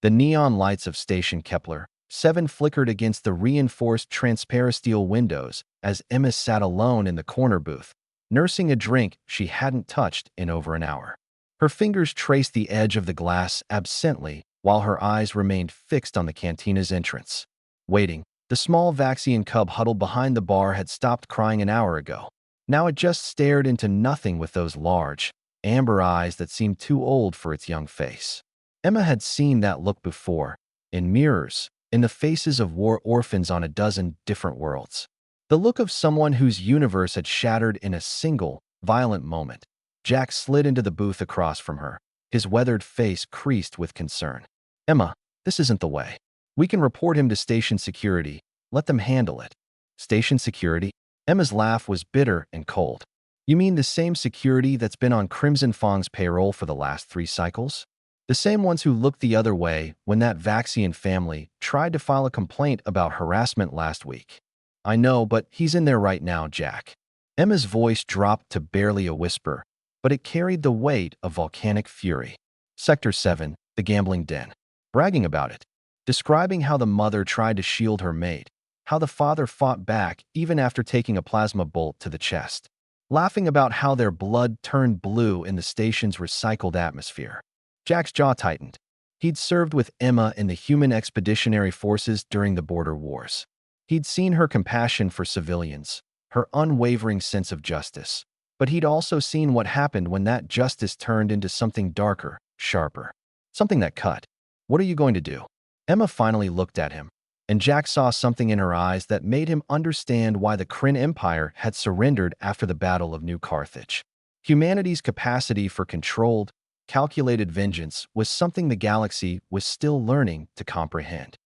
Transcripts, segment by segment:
The neon lights of Station Kepler 7 flickered against the reinforced transparisteel windows as Emma sat alone in the corner booth, nursing a drink she hadn't touched in over an hour. Her fingers traced the edge of the glass absently while her eyes remained fixed on the cantina's entrance. Waiting, the small Vaxian cub huddled behind the bar had stopped crying an hour ago. Now it just stared into nothing with those large, amber eyes that seemed too old for its young face. Emma had seen that look before, in mirrors, in the faces of war orphans on a dozen different worlds. The look of someone whose universe had shattered in a single, violent moment. Jack slid into the booth across from her, his weathered face creased with concern. Emma, this isn't the way. We can report him to station security. Let them handle it. Station security? Emma's laugh was bitter and cold. You mean the same security that's been on Crimson Fong's payroll for the last 3 cycles? The same ones who looked the other way when that Vaxian family tried to file a complaint about harassment last week. I know, but he's in there right now, Jack. Emma's voice dropped to barely a whisper, but it carried the weight of volcanic fury. Sector 7, the gambling den. Bragging about it. Describing how the mother tried to shield her mate, how the father fought back even after taking a plasma bolt to the chest. Laughing about how their blood turned blue in the station's recycled atmosphere. Jack's jaw tightened. He'd served with Emma in the Human Expeditionary Forces during the border wars. He'd seen her compassion for civilians, her unwavering sense of justice. But he'd also seen what happened when that justice turned into something darker, sharper. Something that cut. What are you going to do? Emma finally looked at him, and Jack saw something in her eyes that made him understand why the Kryn Empire had surrendered after the Battle of New Carthage. Humanity's capacity for controlled, calculated vengeance was something the galaxy was still learning to comprehend.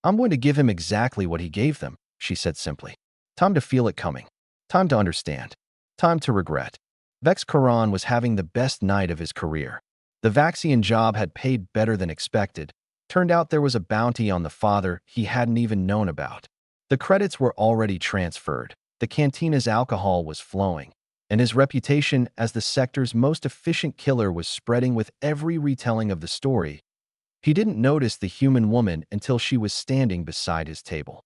I'm going to give him exactly what he gave them, she said simply. Time to feel it coming. Time to understand. Time to regret. Vex Karan was having the best night of his career. The Vaxian job had paid better than expected. Turned out there was a bounty on the father he hadn't even known about. The credits were already transferred. The cantina's alcohol was flowing, and his reputation as the sector's most efficient killer was spreading with every retelling of the story. He didn't notice the human woman until she was standing beside his table.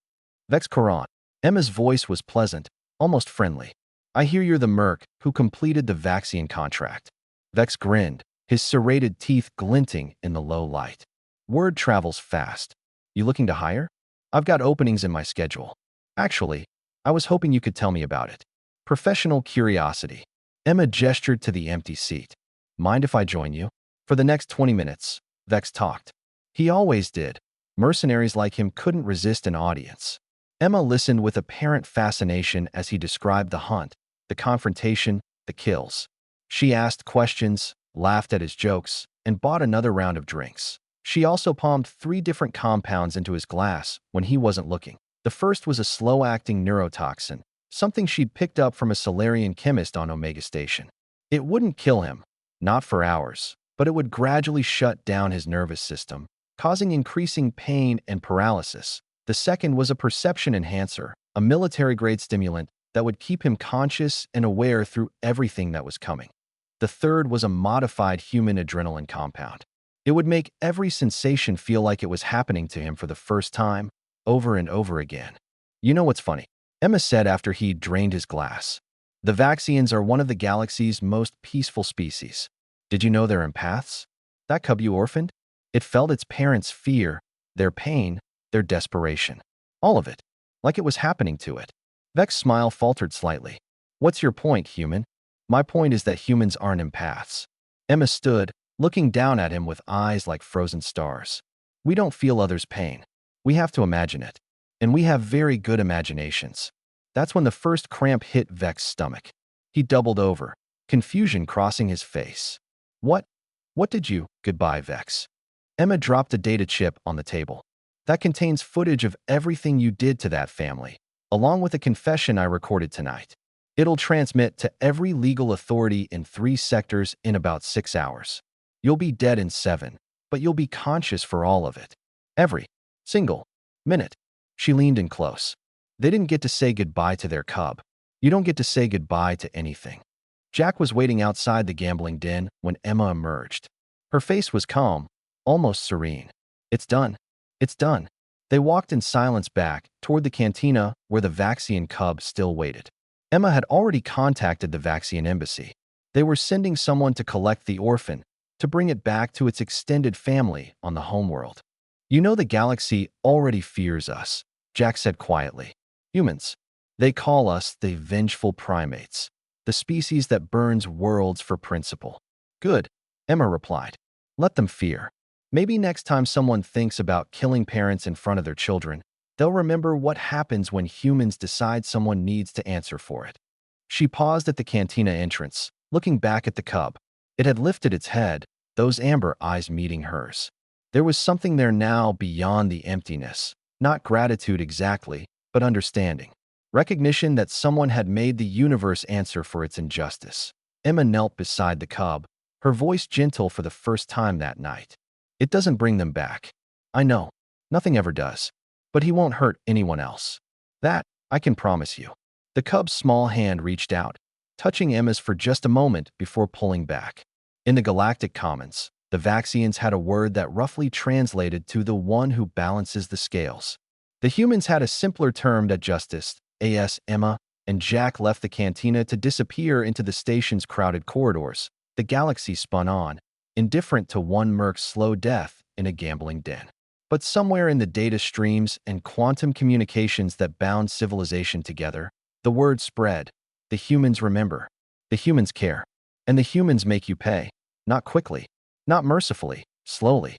Vex Karan. Emma's voice was pleasant, almost friendly. I hear you're the merc who completed the Vaxian contract. Vex grinned, his serrated teeth glinting in the low light. Word travels fast. You looking to hire? I've got openings in my schedule. Actually, I was hoping you could tell me about it. Professional curiosity. Emma gestured to the empty seat. Mind if I join you? For the next 20 minutes, Vex talked. He always did. Mercenaries like him couldn't resist an audience. Emma listened with apparent fascination as he described the hunt, the confrontation, the kills. She asked questions, laughed at his jokes, and bought another round of drinks. She also palmed 3 different compounds into his glass when he wasn't looking. The first was a slow-acting neurotoxin, something she'd picked up from a Solarian chemist on Omega Station. It wouldn't kill him, not for hours, but it would gradually shut down his nervous system, causing increasing pain and paralysis. The second was a perception enhancer, a military-grade stimulant that would keep him conscious and aware through everything that was coming. The third was a modified human adrenaline compound. It would make every sensation feel like it was happening to him for the first time, over and over again. You know what's funny? Emma said after he'd drained his glass. The Vaxians are one of the galaxy's most peaceful species. Did you know they're empaths? That cub you orphaned? It felt its parents' fear, their pain, their desperation. All of it. Like it was happening to it. Vex's smile faltered slightly. What's your point, human? My point is that humans aren't empaths. Emma stood, looking down at him with eyes like frozen stars. We don't feel others' pain. We have to imagine it. And we have very good imaginations. That's when the first cramp hit Vex's stomach. He doubled over, confusion crossing his face. What? What did you? Goodbye, Vex. Emma dropped a data chip on the table. That contains footage of everything you did to that family, along with a confession I recorded tonight. It'll transmit to every legal authority in 3 sectors in about 6 hours. You'll be dead in 7, but you'll be conscious for all of it. Every single minute. She leaned in close. They didn't get to say goodbye to their cub. You don't get to say goodbye to anything. Jack was waiting outside the gambling den when Emma emerged. Her face was calm, almost serene. It's done. It's done. They walked in silence back toward the cantina where the Vaxian cub still waited. Emma had already contacted the Vaxian embassy. They were sending someone to collect the orphan, to bring it back to its extended family on the homeworld. You know the galaxy already fears us, Jack said quietly. Humans. They call us the vengeful primates, the species that burns worlds for principle. Good, Emma replied. Let them fear. Maybe next time someone thinks about killing parents in front of their children, they'll remember what happens when humans decide someone needs to answer for it. She paused at the cantina entrance, looking back at the cub. It had lifted its head, those amber eyes meeting hers. There was something there now beyond the emptiness, not gratitude exactly, but understanding. Recognition that someone had made the universe answer for its injustice. Emma knelt beside the cub, her voice gentle for the first time that night. It doesn't bring them back. I know. Nothing ever does. But he won't hurt anyone else. That, I can promise you. The cub's small hand reached out, touching Emma's for just a moment before pulling back. In the Galactic Commons, the Vaxians had a word that roughly translated to the one who balances the scales. The humans had a simpler term that justice, as Emma and Jack left the cantina to disappear into the station's crowded corridors. The galaxy spun on, indifferent to one merc's slow death in a gambling den. But somewhere in the data streams and quantum communications that bound civilization together, the word spread. The humans remember. The humans care. And the humans make you pay. Not quickly. Not mercifully. Slowly.